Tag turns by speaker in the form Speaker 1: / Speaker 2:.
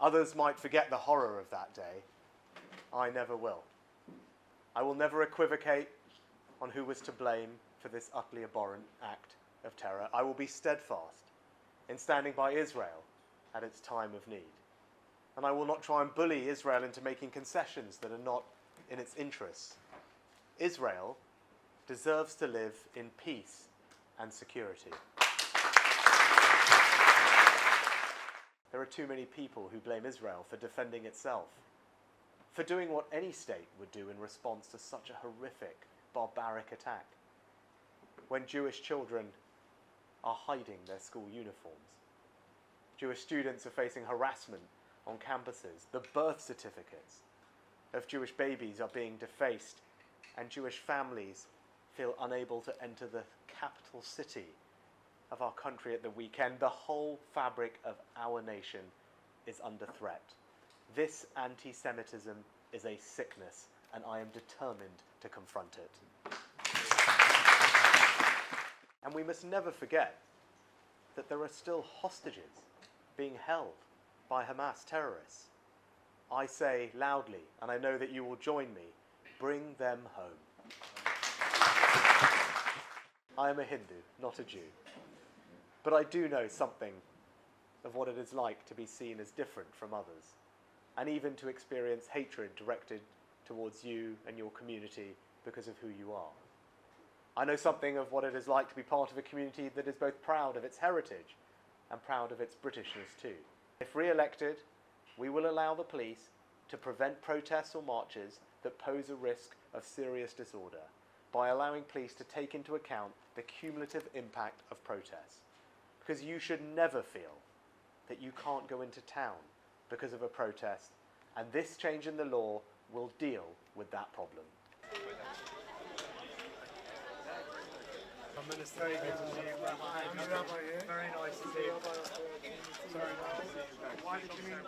Speaker 1: Others might forget the horror of that day. I never will. I will never equivocate on who was to blame for this utterly abhorrent act of terror. I will be steadfast in standing by Israel at its time of need. And I will not try and bully Israel into making concessions that are not in its interests. Israel deserves to live in peace and security. There are too many people who blame Israel for defending itself, for doing what any state would do in response to such a horrific, barbaric attack. When Jewish children are hiding their school uniforms, Jewish students are facing harassment on campuses, the birth certificates of Jewish babies are being defaced, and Jewish families feel unable to enter the capital city of our country at the weekend. The whole fabric of our nation is under threat. This anti-Semitism is a sickness, and I am determined to confront it. And we must never forget that there are still hostages being held by Hamas terrorists. I say loudly, and I know that you will join me, bring them home. I am a Hindu, not a Jew. But I do know something of what it is like to be seen as different from others, and even to experience hatred directed towards you and your community because of who you are. I know something of what it is like to be part of a community that is both proud of its heritage and proud of its Britishness too. If re-elected, we will allow the police to prevent protests or marches that pose a risk of serious disorder by allowing police to take into account the cumulative impact of protests. Because you should never feel that you can't go into town because of a protest, and this change in the law will deal with that problem.
Speaker 2: Prime Minister, very nice to see you. Why did you mean?